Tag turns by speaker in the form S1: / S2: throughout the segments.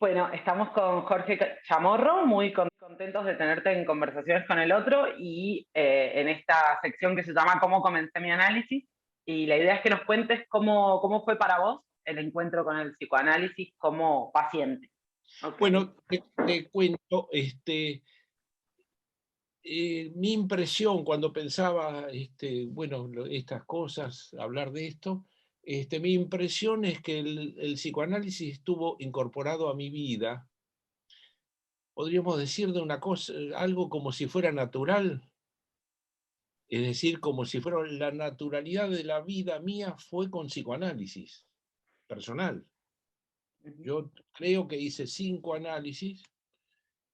S1: Bueno, estamos con Jorge Chamorro, muy contentos de tenerte en Conversaciones con el Otro y en esta sección que se llama ¿Cómo comencé mi análisis? Y la idea es que nos cuentes cómo fue para vos el encuentro con el psicoanálisis como paciente. Ok.
S2: Bueno, te cuento, mi impresión cuando pensaba, bueno, estas cosas, hablar de esto, mi impresión es que el psicoanálisis estuvo incorporado a mi vida, podríamos decir de una cosa, algo como si fuera natural, es decir, como si fuera la naturalidad de la vida mía fue con psicoanálisis personal.
S1: Ujú.
S2: Yo creo que hice 5 análisis.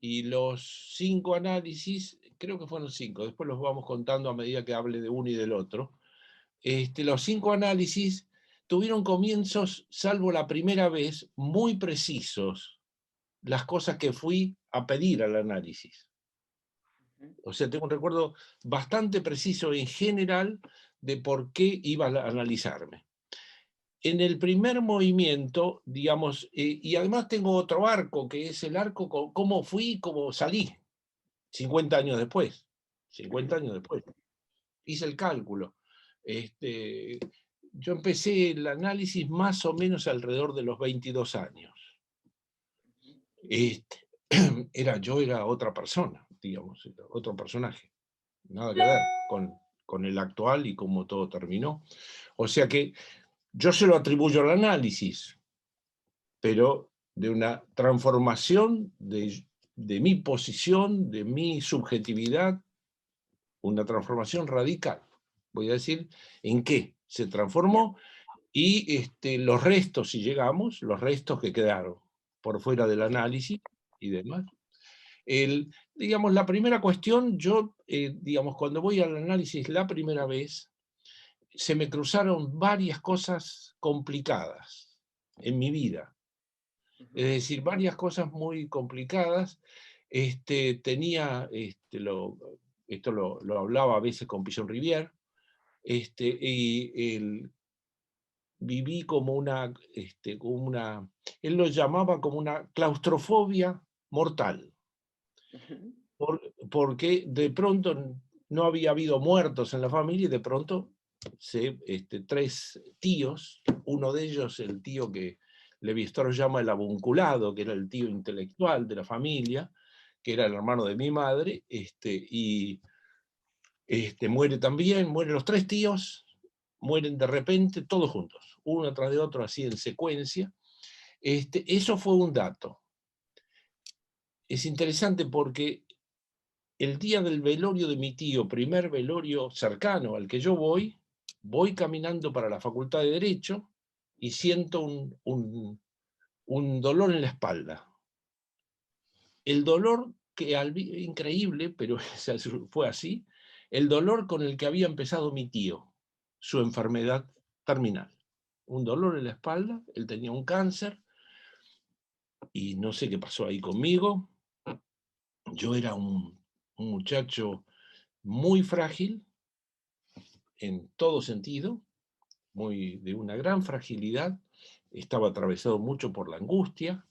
S2: Y los 5 análisis, creo que fueron 5, después los vamos contando a medida que hable de uno y del otro. Los 5 análisis tuvieron comienzos, salvo la primera vez, muy precisos, las cosas que fui a pedir al análisis.
S1: Ujú.
S2: O sea, tengo un recuerdo bastante preciso en general de por qué iba a analizarme. En el primer movimiento, digamos, y además tengo otro arco, que es el arco, cómo fui y cómo salí. 50 años después, 50
S1: Ujú.
S2: años después. Hice el cálculo. Este, yo empecé el análisis más o menos alrededor de los 22 años. Este, yo era otra persona, digamos, era otro personaje. Nada que ver con el actual y cómo todo terminó. O sea que yo se lo atribuyo al análisis, pero de una transformación de mi posición, de mi subjetividad, una transformación radical. Voy a decir en qué se
S1: Bien.
S2: transformó y los restos, si llegamos, los restos que quedaron por fuera del análisis y demás. Digamos, la primera cuestión, yo, digamos, cuando voy al análisis la primera vez, se me cruzaron varias cosas complicadas en mi vida. Es
S1: Ujú.
S2: decir, varias cosas muy complicadas. Tenía, esto lo hablaba a veces con Pillon Rivière, y viví como una, él lo llamaba como una claustrofobia mortal,
S1: Ujú.
S2: porque de pronto no había habido muertos en la familia y de pronto 3 tíos, uno de ellos el tío que Levi-Strauss llama el avunculado, que era el tío intelectual de la familia, que era el hermano de mi madre, y muere también, mueren los 3 tíos, mueren de repente, todos juntos, uno tras de otro, así en secuencia. Eso fue un dato. Es interesante porque el día del velorio de mi tío, primer velorio cercano al que yo voy caminando para la Facultad de Derecho y siento un dolor en la espalda. El dolor increíble, pero fue así, el dolor con el que había empezado mi tío, su enfermedad terminal. Un dolor en la espalda, él tenía un cáncer y no sé qué pasó ahí conmigo. Yo era un muchacho muy frágil en todo sentido, de una gran fragilidad, estaba atravesado mucho por la angustia.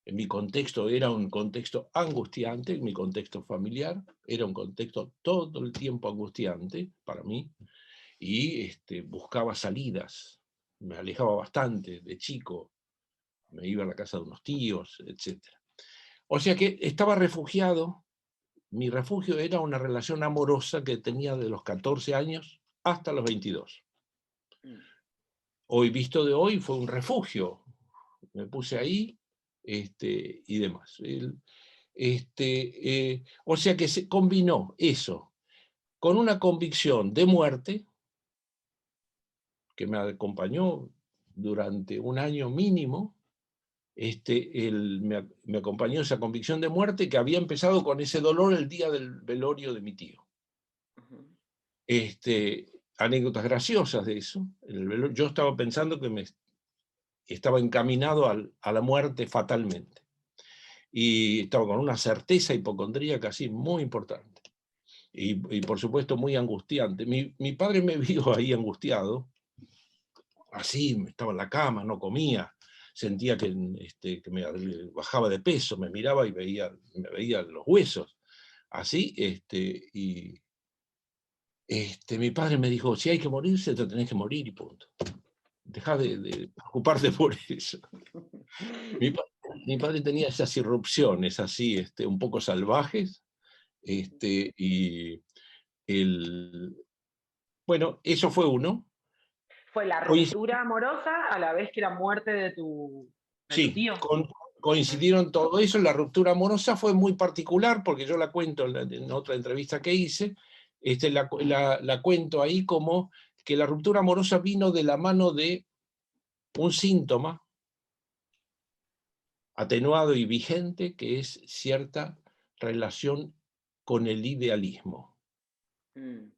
S2: En mi contexto era un contexto angustiante, en mi contexto familiar era un contexto todo el tiempo angustiante para mí, y buscaba salidas, me alejaba bastante de chico, me iba a la casa de unos tíos, etc. O sea que estaba refugiado, mi refugio era una relación amorosa que tenía de los 14 años hasta los 22.
S1: Mm.
S2: Hoy visto de hoy fue un refugio, me puse ahí y demás. O sea que se combinó eso con una convicción de muerte que me acompañó durante un año mínimo. Me acompañó esa convicción de muerte que había empezado con ese dolor el día del velorio de mi tío.
S1: Ujú.
S2: Anécdotas graciosas de eso. Yo estaba pensando que me estaba encaminado a la muerte fatalmente. Y estaba con una certeza hipocondríaca así muy importante. Y por supuesto muy angustiante. Mi padre me vio ahí angustiado, así, estaba en la cama, no comía, sentía que me bajaba de peso, me miraba y me veía los huesos, así, y mi padre me dijo, si hay que morirse, te tenés que morir y punto. Dejá de preocuparte por eso. Mi, pa- Mi padre tenía esas irrupciones así, un poco salvajes, y bueno, eso fue uno.
S1: ¿Fue la ruptura amorosa a la vez que la muerte de tu
S2: Sí,
S1: tío?
S2: coincidieron todo eso. La ruptura amorosa fue muy particular, porque yo la cuento en otra entrevista que hice, la cuento ahí como que la ruptura amorosa vino de la mano de un síntoma atenuado y vigente, que es cierta relación con el idealismo.
S1: Mm.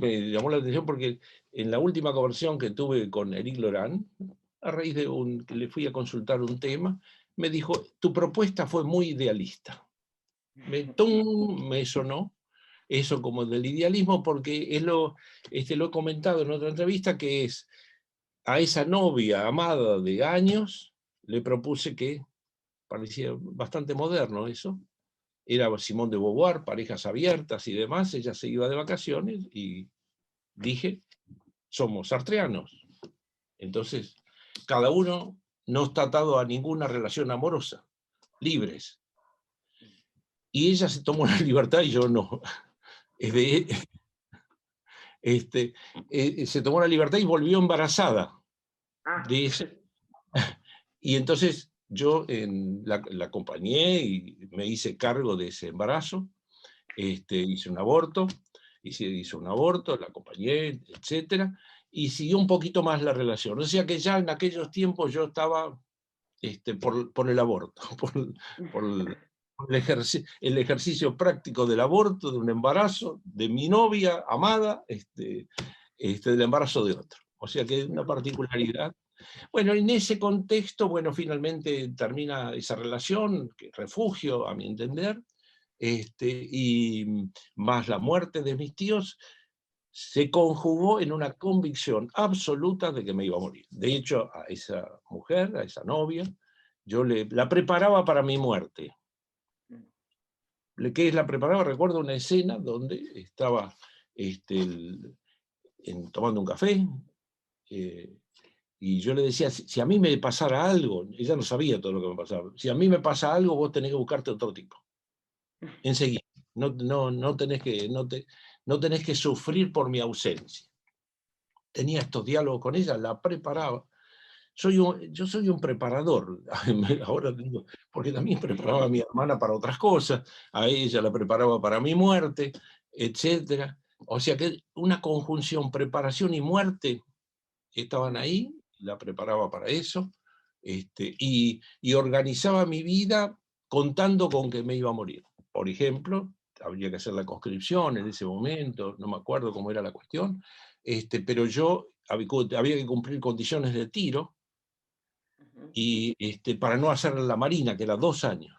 S2: Me llamó la atención porque en la última conversación que tuve con Eric Laurent, a raíz de que le fui a consultar un tema, me dijo, tu propuesta fue muy idealista. Me sonó eso como del idealismo, porque lo he comentado en otra entrevista, que es a esa novia amada de años, le propuse que, parecía bastante moderno eso, era Simone de Beauvoir, parejas abiertas y demás, ella se iba de vacaciones y dije, somos sartreanos. Entonces, cada uno no está atado a ninguna relación amorosa, libres. Y ella se tomó la libertad y yo no. De, se tomó la libertad y volvió embarazada
S1: Ah.
S2: de ese. Y entonces yo la acompañé y me hice cargo de ese embarazo, hice un aborto, la acompañé, etcétera, y siguió un poquito más la relación. O sea que ya en aquellos tiempos yo estaba por el aborto, por el ejercicio práctico del aborto, de un embarazo, de mi novia amada, del embarazo de otro. O sea que es una particularidad. Bueno, en ese contexto, bueno, finalmente termina esa relación, que refugio, a mi entender, y más la muerte de mis tíos, se conjugó en una convicción absoluta de que me iba a morir. De hecho, a esa mujer, a esa novia, yo la preparaba para mi muerte. ¿Qué es la preparaba? Recuerdo una escena donde estaba tomando un café, y yo le decía, si a mí me pasara algo, ella no sabía todo lo que me pasaba, si a mí me pasa algo, vos tenés que buscarte otro tipo, enseguida. No tenés que sufrir por mi ausencia. Tenía estos diálogos con ella, la preparaba. Yo soy un preparador, ahora digo, porque también preparaba a mi hermana para otras cosas, a ella la preparaba para mi muerte, etc. O sea que una conjunción, preparación y muerte, estaban ahí, la preparaba para eso, y organizaba mi vida contando con que me iba a morir. Por ejemplo, habría que hacer la conscripción en ese momento, no me acuerdo cómo era la cuestión, pero yo había que cumplir condiciones de tiro, y para no hacer la Marina, que era 2 años,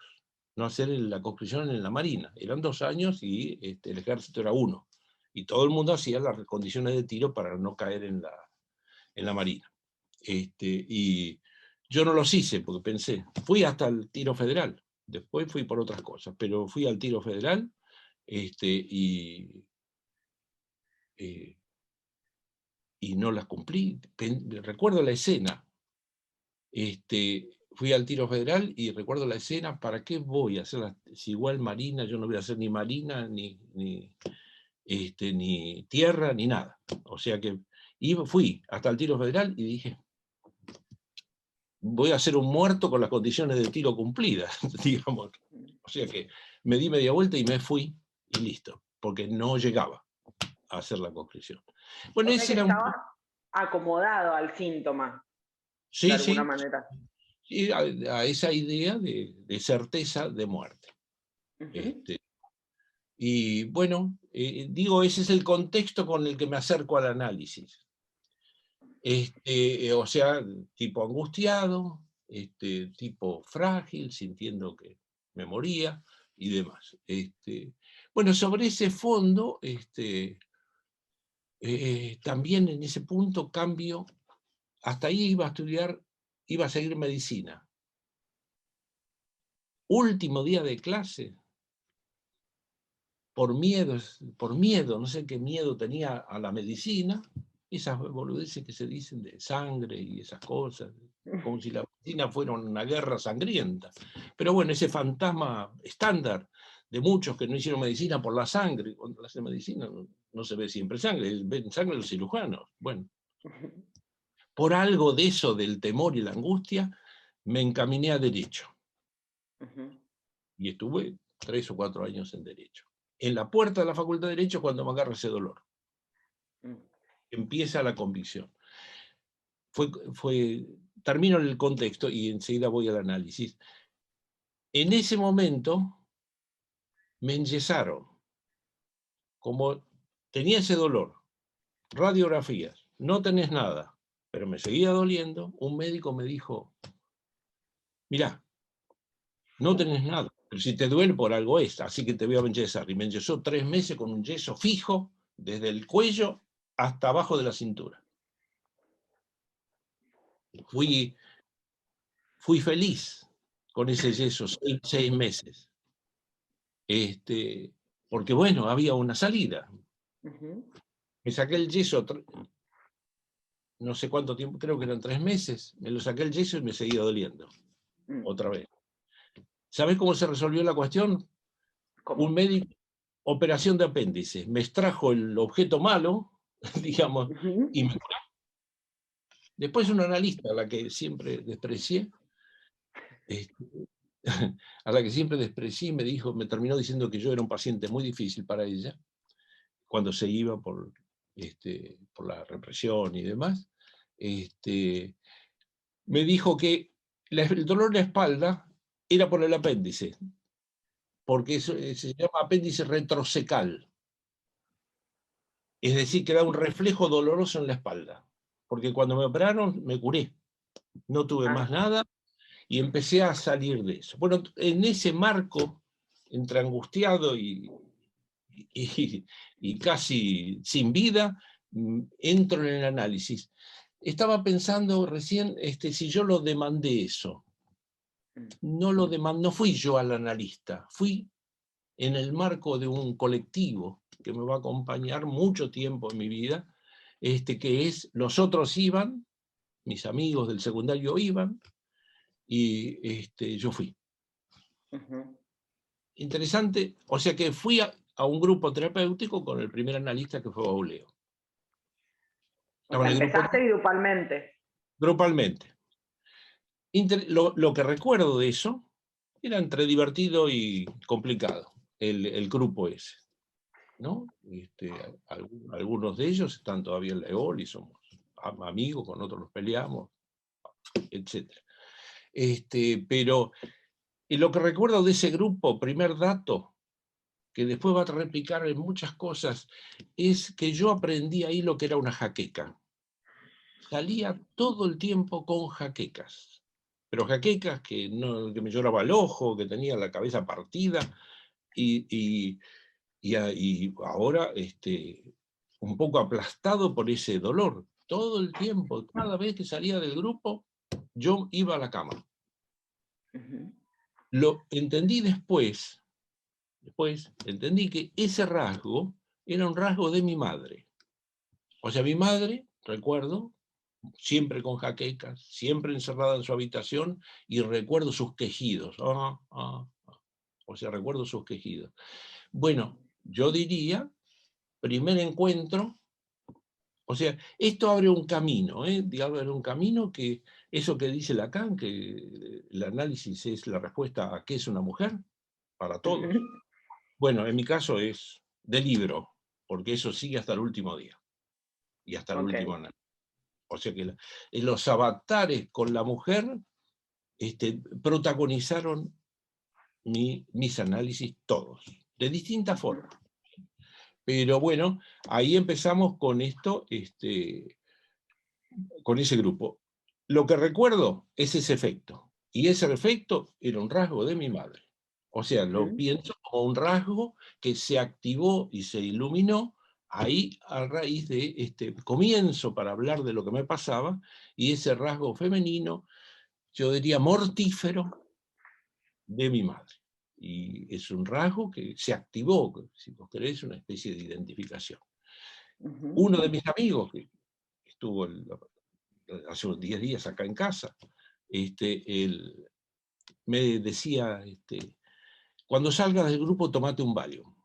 S2: no hacer la conscripción en la Marina, eran 2 años y el ejército era 1, y todo el mundo hacía las condiciones de tiro para no caer en la Marina. Y yo no los hice porque pensé, fui hasta el tiro federal, después fui por otras cosas, pero fui al tiro federal, y no las cumplí. Recuerdo la escena, fui al tiro federal y recuerdo la escena, ¿para qué voy a hacer si igual Marina, yo no voy a hacer ni Marina, ni tierra, ni nada? O sea que fui hasta el tiro federal y dije, voy a ser un muerto con las condiciones de tiro cumplidas, digamos. O sea que me di media vuelta y me fui y listo, porque no llegaba a hacer la conscripción. Bueno,
S1: O sea
S2: ese
S1: que
S2: era un...
S1: estabas acomodado al síntoma, de
S2: Sí,
S1: alguna
S2: sí,
S1: manera.
S2: sí, a esa idea de certeza de muerte.
S1: Ujú.
S2: Este, y bueno, digo, ese es el contexto con el que me acerco al análisis. O sea, tipo angustiado, tipo frágil, sintiendo que me moría y demás. Bueno, sobre ese fondo, también en ese punto cambio hasta ahí iba a estudiar, iba a seguir medicina. Último día de clase, por miedo, no sé qué miedo tenía a la medicina, esas boludeces que se dicen de sangre y esas cosas, como si la medicina fuera una guerra sangrienta. Pero bueno, ese fantasma estándar de muchos que no hicieron medicina por la sangre, cuando hacen medicina no se ve siempre sangre, ven sangre los cirujanos. Bueno, por algo de eso, del temor y la angustia, me encaminé a Derecho. Y estuve 3 o 4 años en Derecho. En la puerta de la Facultad de Derecho cuando me agarra ese dolor. Empieza la convicción. Termino en el contexto y enseguida voy al análisis. En ese momento me enyesaron. Como tenía ese dolor, radiografías, no tenés nada, pero me seguía doliendo, un médico me dijo, mirá, no tenés nada, pero si te duele por algo es, así que te voy a enyesar. Y me enyesó 3 meses con un yeso fijo, desde el cuello hasta abajo de la cintura. Fui feliz con ese yeso 6 meses. Porque bueno, había una salida. Me saqué el yeso, no sé cuánto tiempo, creo que eran 3 meses, me lo saqué el yeso y me seguía doliendo, otra vez. ¿Sabés cómo se resolvió la cuestión?
S1: ¿Cómo?
S2: Un médico, operación de apéndice, me extrajo el objeto malo, digamos, y me curó. Después un analista, a la que siempre desprecié, me dijo, me terminó diciendo que yo era un paciente muy difícil para ella, cuando se iba por la represión y demás. Me dijo que el dolor de la espalda era por el apéndice, porque eso, se llama apéndice retrocecal. Es decir, que era un reflejo doloroso en la espalda. Porque cuando me operaron, me curé. No tuve más nada y empecé a salir de eso. Bueno, en ese marco, entre angustiado y casi sin vida, entro en el análisis. Estaba pensando recién si yo lo demandé eso. No fui yo al analista, fui en el marco de un colectivo que me va a acompañar mucho tiempo en mi vida, que es, los otros iban, mis amigos del secundario iban, y yo fui. Interesante, o sea que fui a un grupo terapéutico con el primer analista que fue Bauleo.
S1: O sea, empezaste grupalmente.
S2: Grupalmente. Lo que recuerdo de eso era entre divertido y complicado, el grupo ese, ¿no? Algunos de ellos están todavía en la EOL y somos amigos, con otros nos peleamos, etc. Pero lo que recuerdo de ese grupo, primer dato, que después va a replicar en muchas cosas, es que yo aprendí ahí lo que era una jaqueca. Salía todo el tiempo con jaquecas, pero jaquecas que me lloraba el ojo, que tenía la cabeza partida, y ahora un poco aplastado por ese dolor. Todo el tiempo, cada vez que salía del grupo, yo iba a la cama. Lo entendí después entendí que ese rasgo era un rasgo de mi madre. O sea, mi madre, recuerdo, siempre con jaquecas, siempre encerrada en su habitación, y recuerdo sus quejidos. O sea, recuerdo sus quejidos. Bueno, yo diría, primer encuentro, o sea, esto abre un camino, abre un camino que, eso que dice Lacan, que el análisis es la respuesta a qué es una mujer, para todos. Bueno, en mi caso es de libro, porque eso sigue hasta el último día, y hasta el último análisis. O sea que los avatares con la mujer protagonizaron mis análisis todos, de distintas formas. Pero bueno, ahí empezamos con esto, con ese grupo. Lo que recuerdo es ese efecto, y ese efecto era un rasgo de mi madre. O sea, lo pienso como un rasgo que se activó y se iluminó ahí, a raíz de este comienzo para hablar de lo que me pasaba, y ese rasgo femenino, yo diría mortífero, de mi madre. Y es un rasgo que se activó, si vos querés, una especie de identificación. Uno de mis amigos, que estuvo hace unos 10 días acá en casa, él me decía, cuando salgas del grupo, tomate un Valium.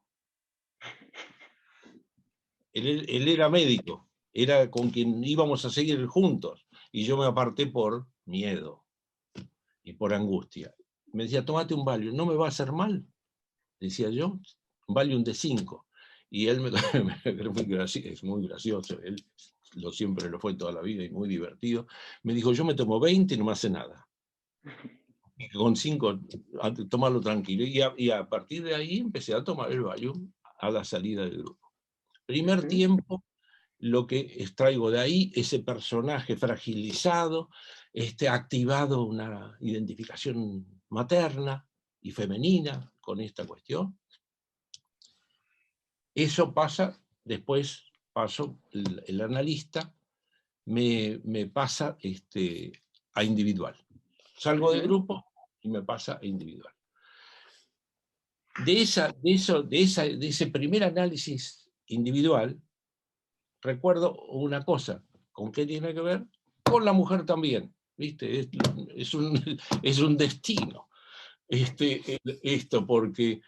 S2: Él era médico, era con quien íbamos a seguir juntos, y yo me aparté por miedo y por angustia. Me decía, tomate un Valium, ¿no me va a hacer mal? Decía yo, un Valium de 5. Y él es muy gracioso, él siempre lo fue toda la vida y muy divertido. Me dijo, yo me tomo 20 y no me hace nada. Y con 5, tomarlo tranquilo. Y a partir de ahí empecé a tomar el Valium a la salida del grupo. Primer tiempo, lo que extraigo de ahí, ese personaje fragilizado, activado una identificación materna y femenina con esta cuestión. Eso pasa, después el analista me pasa a individual. Salgo del grupo y me pasa a individual. De ese primer análisis individual, recuerdo una cosa. ¿Con qué tiene que ver? Con la mujer también. ¿Viste? Es un destino. Esto porque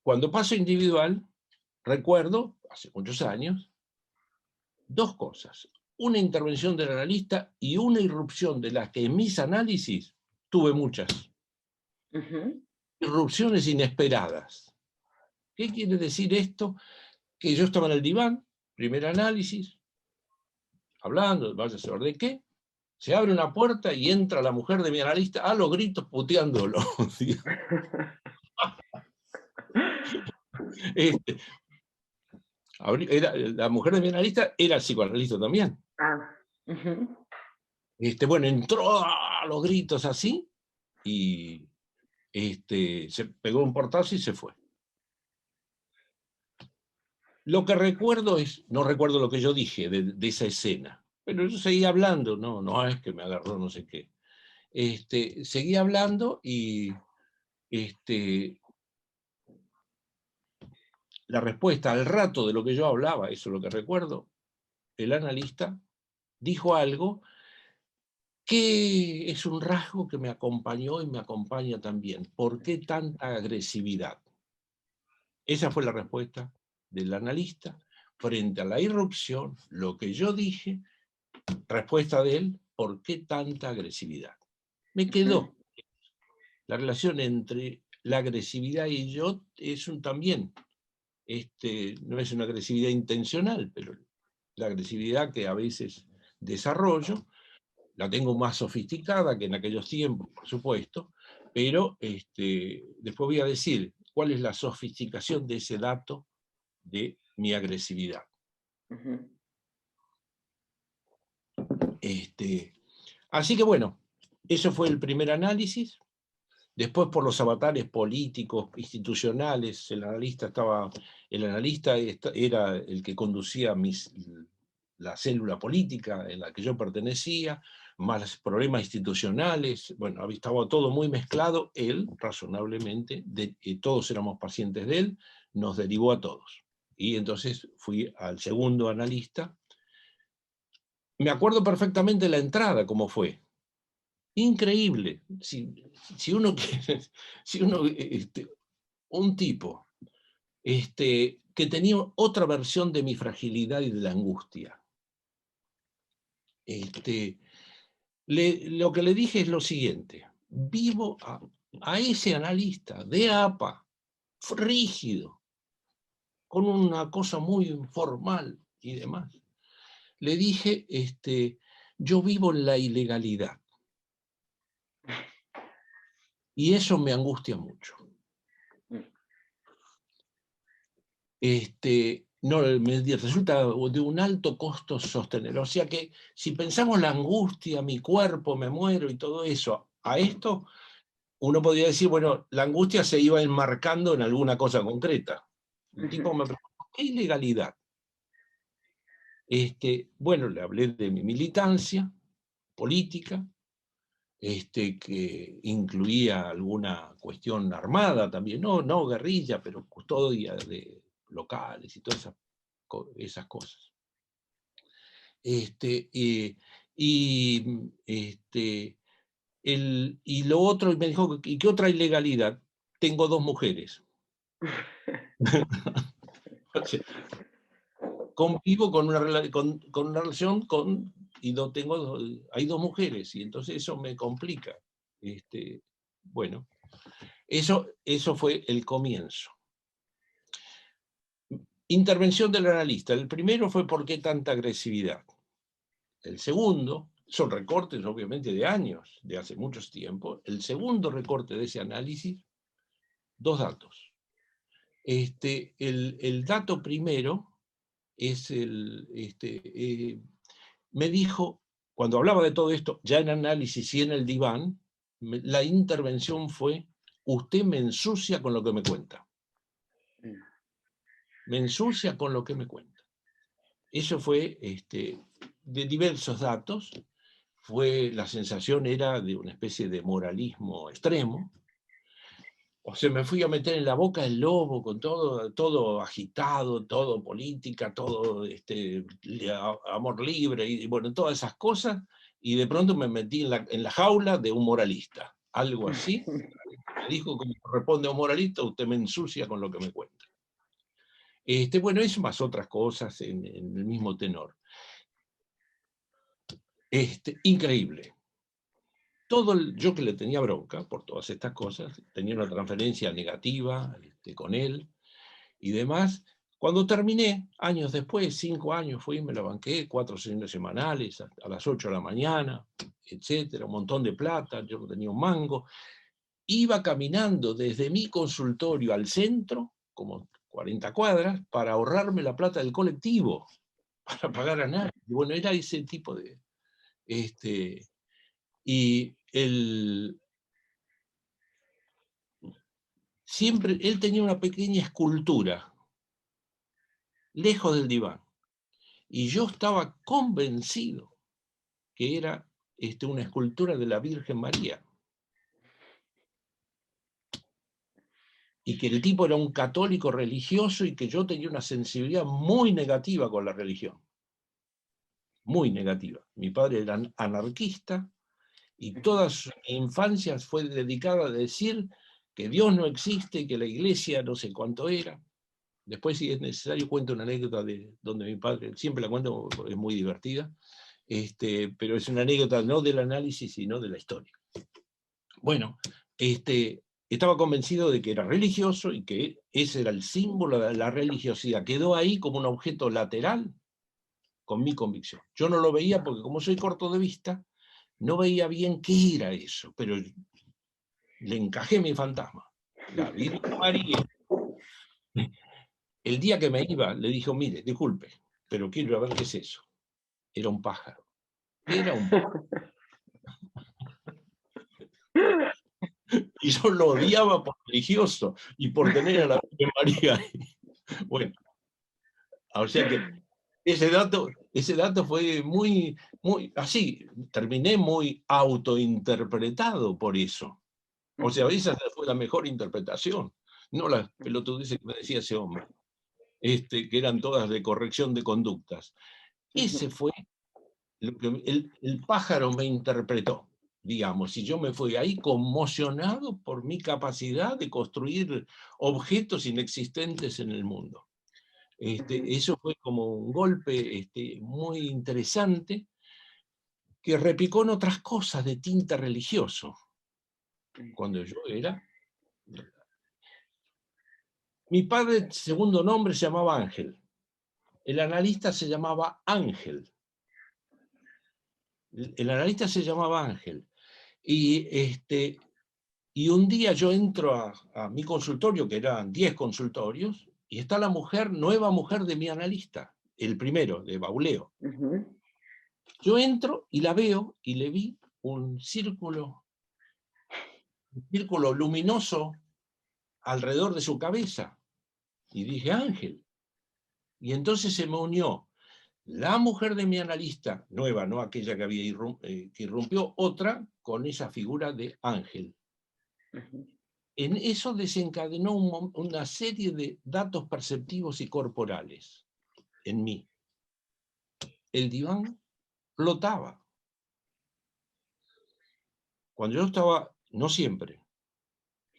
S2: cuando paso individual, recuerdo, hace muchos años, dos cosas. Una intervención del analista y una irrupción de las que en mis análisis tuve muchas. Irrupciones inesperadas. ¿Qué quiere decir esto? Que yo estaba en el diván, primer análisis, hablando, vaya a saber de qué, se abre una puerta y entra la mujer de mi analista a los gritos puteándolo. La mujer de mi analista era psicoanalista también. Bueno, entró a los gritos así y se pegó un portazo y se fue. Lo que recuerdo no recuerdo lo que yo dije de esa escena, pero yo seguía hablando, no es que me agarró no sé qué. Seguía hablando y la respuesta al rato de lo que yo hablaba, eso es lo que recuerdo, el analista dijo algo que es un rasgo que me acompañó y me acompaña también. ¿Por qué tanta agresividad? Esa fue la respuesta del analista frente a la irrupción, lo que yo dije, respuesta de él, ¿por qué tanta agresividad? Me quedó. La relación entre la agresividad y yo es también, no es una agresividad intencional, pero la agresividad que a veces desarrollo, la tengo más sofisticada que en aquellos tiempos, por supuesto, pero después voy a decir cuál es la sofisticación de ese dato de mi agresividad. Así que bueno, eso fue el primer análisis. Después por los avatares políticos, institucionales, el analista era el que conducía la célula política en la que yo pertenecía, más problemas institucionales, bueno, estaba todo muy mezclado. Él, razonablemente, todos éramos pacientes de él, nos derivó a todos. Y entonces fui al segundo analista. Me acuerdo perfectamente la entrada, cómo fue. Increíble. Un tipo que tenía otra versión de mi fragilidad y de la angustia. Lo que le dije es lo siguiente: vivo a ese analista de APA, rígido, con una cosa muy informal y demás. Le dije, yo vivo en la ilegalidad. Y eso me angustia mucho. Me resulta de un alto costo sostener. O sea que si pensamos la angustia, mi cuerpo, me muero y todo eso, a esto, uno podría decir, bueno, la angustia se iba enmarcando en alguna cosa concreta. El tipo me preguntó, ¿Qué ilegalidad? Bueno, le hablé de mi militancia política, que incluía alguna cuestión armada también, no guerrilla, pero custodia de locales y todas esas cosas. Y lo otro, y me dijo, ¿y qué otra ilegalidad? Tengo 2 mujeres. O sea, convivo con una relación y hay 2 mujeres, y entonces eso me complica. Bueno, eso fue el comienzo. Intervención del analista. El primero fue ¿por qué tanta agresividad? El segundo, son recortes obviamente de años, de hace muchos tiempos. El segundo recorte de ese análisis, 2 datos. El dato primero es me dijo, cuando hablaba de todo esto, ya en análisis y en el diván, la intervención fue, usted me ensucia con lo que me cuenta. Me ensucia con lo que me cuenta. Eso fue de diversos datos, la sensación era de una especie de moralismo extremo. O sea, me fui a meter en la boca del lobo con todo agitado, todo política, todo amor libre, y bueno, todas esas cosas, y de pronto me metí en la jaula de un moralista, algo así. Me dijo, como corresponde a un moralista, usted me ensucia con lo que me cuenta. Bueno, eso más otras cosas en el mismo tenor. Increíble. Yo que le tenía bronca por todas estas cosas, tenía una transferencia negativa con él y demás. Cuando terminé, años después, 5 años, fui, me la banqué, 4 sesiones semanales, a las 8 de la mañana, etcétera, un montón de plata, yo no tenía un mango. Iba caminando desde mi consultorio al centro, como 40 cuadras, para ahorrarme la plata del colectivo, para pagar a nadie. Y bueno, era ese tipo de... y siempre él tenía una pequeña escultura, lejos del diván. Y yo estaba convencido que era una escultura de la Virgen María. Y que el tipo era un católico religioso y que yo tenía una sensibilidad muy negativa con la religión. Muy negativa. Mi padre era anarquista y toda su infancia fue dedicada a decir que Dios no existe, que la iglesia no sé cuánto era. Después, si es necesario, cuento una anécdota de donde mi padre, siempre la cuento, es muy divertida, pero es una anécdota no del análisis, sino de la historia. Bueno, estaba convencido de que era religioso y que ese era el símbolo de la religiosidad. Quedó ahí como un objeto lateral con mi convicción. Yo no lo veía porque, como soy corto de vista, no veía bien qué era eso, pero le encajé mi fantasma. La Virgen María. El día que me iba, le dijo, mire, disculpe, pero quiero ver qué es eso. Era un pájaro. Era un pájaro. Y yo lo odiaba por religioso y por tener a la Virgen María ahí. Bueno, o sea que ese dato fue muy así, terminé muy autointerpretado por eso. O sea, esa fue la mejor interpretación, no las pelotudeces que me decía ese hombre, que eran todas de corrección de conductas. Ese fue lo que el pájaro me interpretó, digamos, y yo me fui ahí conmocionado por mi capacidad de construir objetos inexistentes en el mundo. Eso fue como un golpe muy interesante que repicó en otras cosas de tinte religioso. Cuando yo era... Mi padre, segundo nombre, se llamaba Ángel. El analista se llamaba Ángel. El analista se llamaba Ángel. Y un día yo entro a mi consultorio, que eran 10 consultorios, y está la nueva mujer de mi analista, el primero, de Bauleo. Yo entro y la veo y le vi un círculo luminoso alrededor de su cabeza. Y dije, Ángel. Y entonces se me unió la mujer de mi analista, nueva, no aquella que había que irrumpió, otra con esa figura de ángel. En eso desencadenó una serie de datos perceptivos y corporales en mí. El diván flotaba. Cuando yo estaba, no siempre,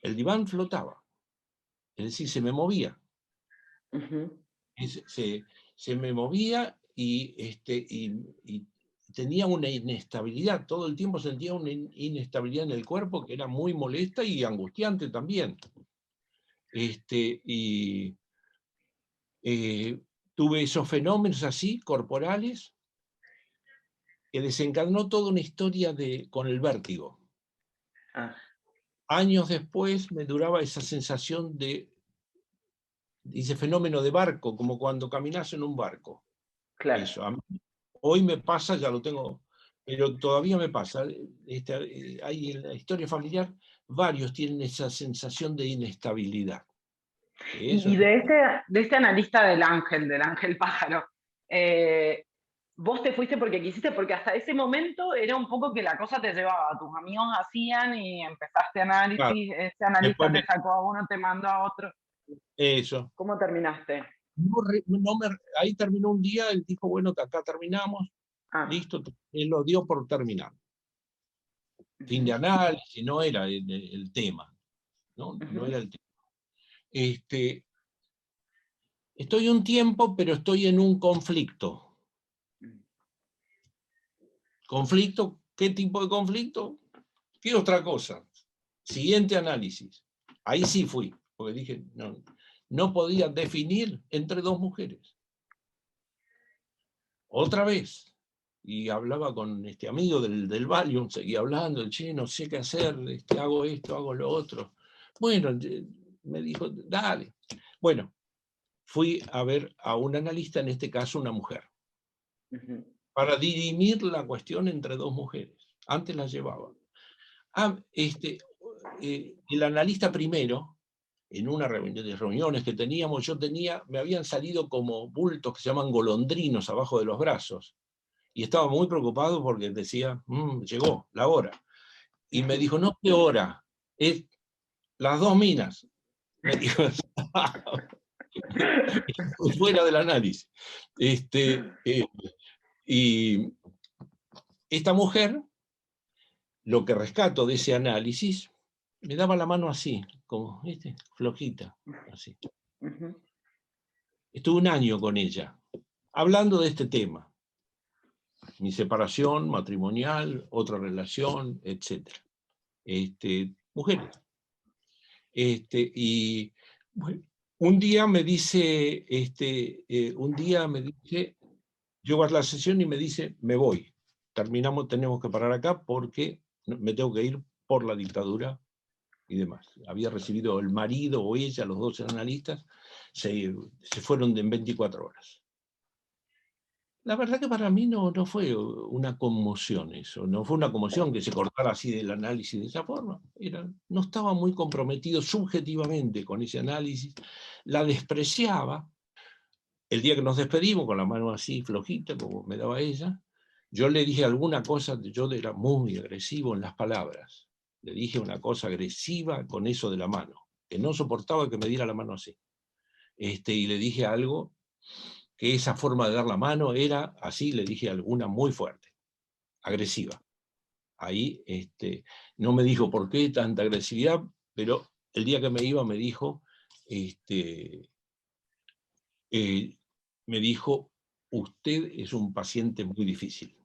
S2: el diván flotaba. Es decir, se me movía. Se me movía y tenía una inestabilidad. Todo el tiempo sentía una inestabilidad en el cuerpo que era muy molesta y angustiante también. Tuve esos fenómenos así, corporales, que desencadenó toda una historia con el vértigo. Años después me duraba esa sensación ese fenómeno de barco, como cuando caminas en un barco.
S1: Claro.
S2: Eso, a mí, hoy me pasa, ya lo tengo, pero todavía me pasa. Hay en la historia familiar, varios tienen esa sensación de inestabilidad.
S1: Y de este analista del ángel pájaro, vos te fuiste porque quisiste, porque hasta ese momento era un poco que la cosa te llevaba, tus amigos hacían y empezaste
S2: Claro,
S1: análisis, ese analista
S2: después
S1: te sacó a uno, te mandó a otro.
S2: eso.
S1: ¿Cómo terminaste?
S2: Ahí terminó un día, él dijo, bueno, acá terminamos, listo, él lo dio por terminar. Fin de análisis, no era el tema, ¿no? No era el tema. Estoy un tiempo, pero estoy en un conflicto. ¿Conflicto? ¿Qué tipo de conflicto? ¿Qué otra cosa? Siguiente análisis. Ahí sí fui, porque dije, no podía definir entre dos mujeres. Otra vez. Y hablaba con este amigo del Valium, seguía hablando, che, no sé qué hacer, hago esto, hago lo otro. Bueno, me dijo, dale. Bueno, fui a ver a un analista, en este caso una mujer, para dirimir la cuestión entre dos mujeres. Antes la llevaba. El analista primero, en una reunión de reuniones que teníamos, me habían salido como bultos que se llaman golondrinos abajo de los brazos. Y estaba muy preocupado porque decía, llegó la hora. Y me dijo, no, ¿qué hora? Es las dos minas. Me dijo, fuera del análisis. Y esta mujer, lo que rescato de ese análisis, me daba la mano así, como, ¿viste? Flojita, así. Estuve un año con ella, hablando de este tema. Mi separación matrimonial, otra relación, etc. Mujeres. Y bueno, un día me dice, llego a la sesión y me dice, me voy. Terminamos, tenemos que parar acá porque me tengo que ir por la dictadura y demás. Había recibido el marido o ella, los dos analistas, se fueron en 24 horas. La verdad que para mí no fue una conmoción eso, no fue una conmoción que se cortara así del análisis de esa forma. No estaba muy comprometido subjetivamente con ese análisis, la despreciaba. El día que nos despedimos, con la mano así flojita, como me daba ella, yo le dije alguna cosa, yo era muy agresivo en las palabras. Le dije una cosa agresiva con eso de la mano, que no soportaba que me diera la mano así. Y le dije algo que esa forma de dar la mano era así, le dije alguna muy fuerte, agresiva. Ahí no me dijo por qué tanta agresividad, pero el día que me iba me dijo, usted es un paciente muy difícil.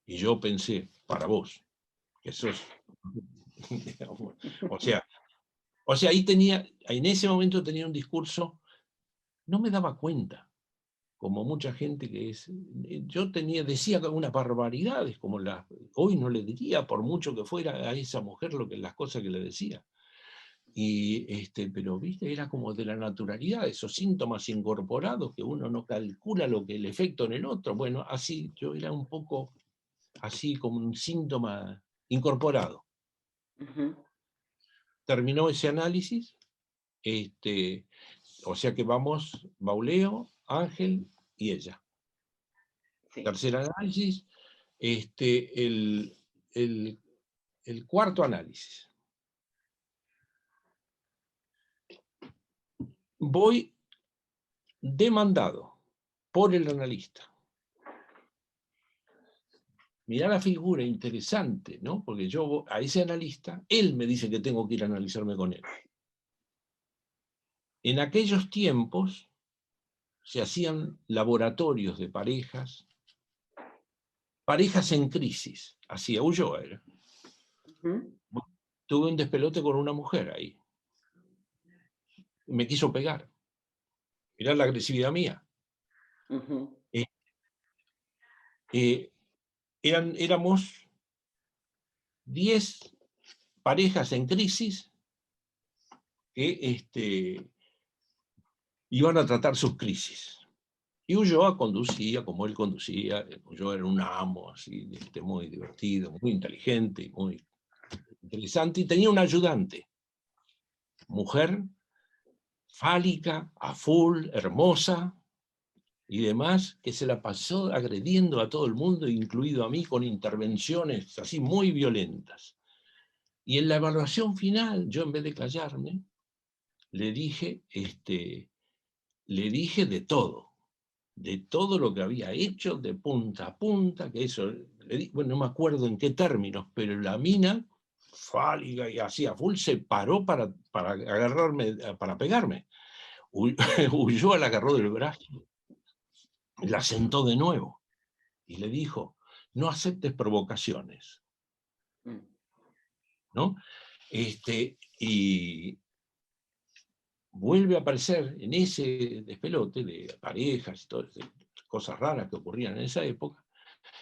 S2: Y yo pensé, para vos, que sos... o sea, en ese momento tenía un discurso, no me daba cuenta, como mucha gente que es... Yo decía algunas barbaridades, como hoy no le diría, por mucho que fuera a esa mujer las cosas que le decía. Pero viste, era como de la naturalidad, esos síntomas incorporados que uno no calcula el efecto en el otro. Bueno, así yo era un poco así como un síntoma incorporado. Terminó ese análisis, O sea que vamos, Bauleo, Ángel y ella.
S1: Sí.
S2: Tercer análisis, el cuarto análisis. Voy demandado por el analista. Mirá la figura interesante, ¿no? Porque yo a ese analista, él me dice que tengo que ir a analizarme con él. En aquellos tiempos se hacían laboratorios de parejas en crisis, hacía Ulloa era. Tuve un despelote con una mujer ahí. Me quiso pegar. Mirá la agresividad mía. Éramos 10 parejas en crisis que iban a tratar sus crisis. Y Ulloa conducía, como él conducía, Ulloa era un amo, así, muy divertido, muy inteligente, muy interesante, y tenía una ayudante, mujer, fálica, a full, hermosa, y demás, que se la pasó agrediendo a todo el mundo, incluido a mí, con intervenciones así muy violentas. Y en la evaluación final, yo en vez de callarme, le dije de todo lo que había hecho, de punta a punta, que eso, bueno, no me acuerdo en qué términos, pero la mina, fálica y hacía full, se paró para agarrarme, para pegarme. Huyó, la agarró del brazo, la sentó de nuevo y le dijo, no aceptes provocaciones, ¿no? Y vuelve a aparecer en ese despelote de parejas y todas cosas raras que ocurrían en esa época,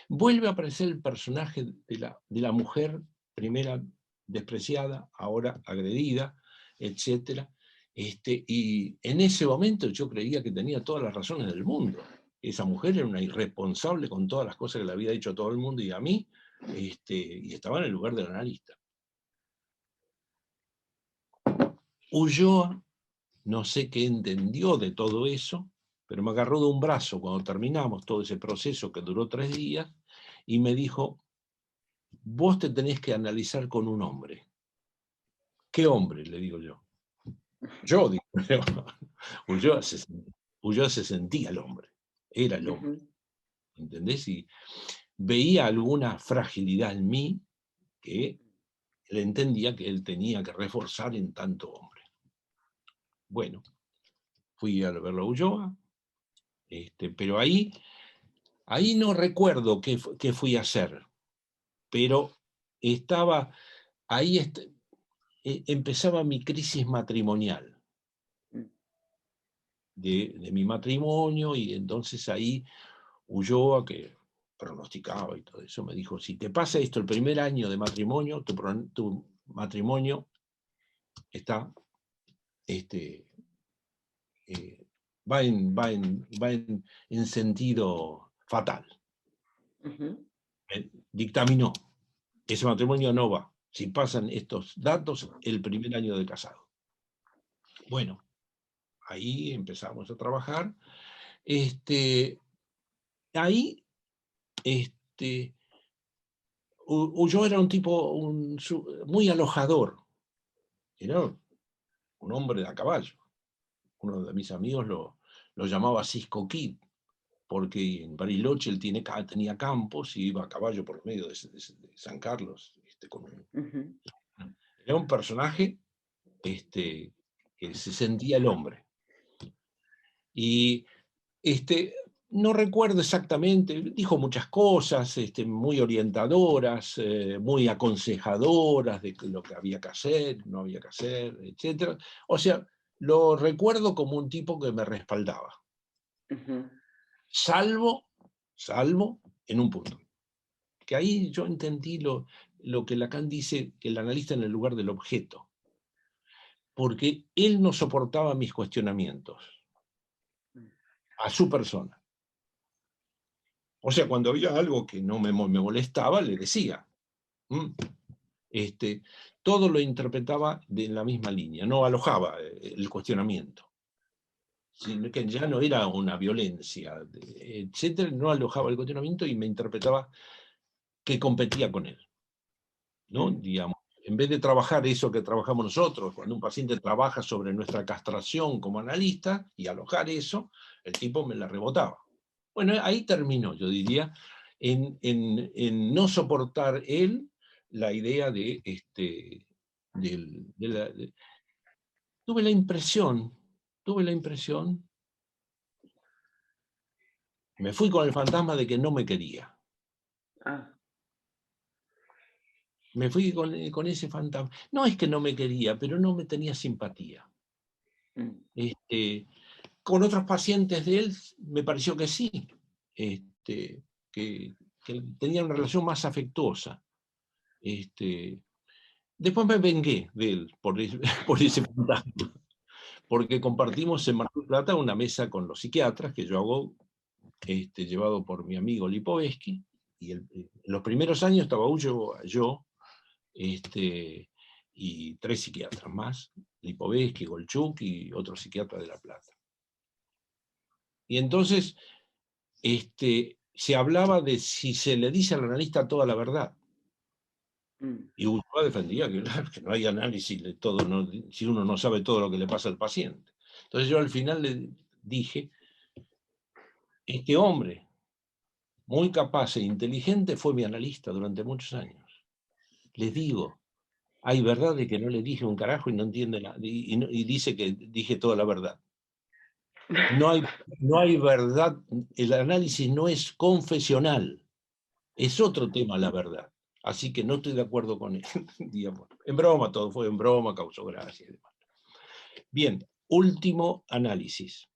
S2: vuelve a aparecer el personaje de la mujer, primera despreciada, ahora agredida, etc. Y en ese momento yo creía que tenía todas las razones del mundo. Esa mujer era una irresponsable con todas las cosas que le había dicho a todo el mundo y a mí, y estaba en el lugar del analista. Ulloa, no sé qué entendió de todo eso, pero me agarró de un brazo cuando terminamos todo ese proceso que duró 3 días y me dijo, vos te tenés que analizar con un hombre. ¿Qué hombre? Le digo yo. Yo, digo, Ulloa se sentía el hombre, era el hombre, ¿entendés? Y veía alguna fragilidad en mí que él entendía que él tenía que reforzar en tanto hombre. Bueno, fui a verlo a Ulloa, pero ahí no recuerdo qué fui a hacer, pero estaba ahí, empezaba mi crisis matrimonial. De mi matrimonio, y entonces ahí Ulloa, que pronosticaba y todo eso, me dijo, si te pasa esto el primer año de matrimonio, tu matrimonio está, va en sentido fatal. Dictaminó, ese matrimonio no va, si pasan estos datos el primer año de casado. Bueno, ahí empezamos a trabajar. Ahí Ulloa era un tipo muy alojador, era un hombre de a caballo. Uno de mis amigos lo llamaba Cisco Kid, porque en Bariloche él tenía campos y iba a caballo por medio de San Carlos. Era un personaje que se sentía el hombre. Y no recuerdo exactamente, dijo muchas cosas muy orientadoras, muy aconsejadoras de lo que había que hacer, no había que hacer, etc. O sea, lo recuerdo como un tipo que me respaldaba. Salvo en un punto. Que ahí yo entendí lo que Lacan dice, que el analista en el lugar del objeto. Porque él no soportaba mis cuestionamientos a su persona. O sea, cuando había algo que no me molestaba, le decía. Todo lo interpretaba de la misma línea, no alojaba el cuestionamiento. sino que ya no era una violencia, etcétera, no alojaba el cuestionamiento y me interpretaba que competía con él, ¿no? Digamos, en vez de trabajar eso que trabajamos nosotros, cuando un paciente trabaja sobre nuestra castración como analista y alojar eso, el tipo me la rebotaba. Bueno, ahí terminó, yo diría, en no soportar él la idea de, tuve la impresión, me fui con el fantasma de que no me quería.
S1: Ah.
S2: Me fui con ese fantasma. No es que no me quería, pero no me tenía simpatía. Con otros pacientes de él me pareció que sí, que tenían una relación más afectuosa. Después me vengué de él por ese fantasma, porque compartimos en Mar del Plata una mesa con los psiquiatras que yo hago, llevado por mi amigo Lipovetsky, y en los primeros años estaba yo y 3 psiquiatras más, Lipovetsky, Golchuk y otro psiquiatra de La Plata. Y entonces se hablaba de si se le dice al analista toda la verdad. Y Bourdieu defendía que no hay análisis de todo, ¿no? Si uno no sabe todo lo que le pasa al paciente. Entonces yo al final le dije, este hombre, muy capaz e inteligente, fue mi analista durante muchos años. Les digo, hay verdad de que no le dije un carajo y no entiende nada, y dice que dije toda la verdad. No hay verdad, el análisis no es confesional, es otro tema la verdad. Así que no estoy de acuerdo con él. Digamos. En broma, todo fue en broma, causó gracia y demás. Bien, último análisis.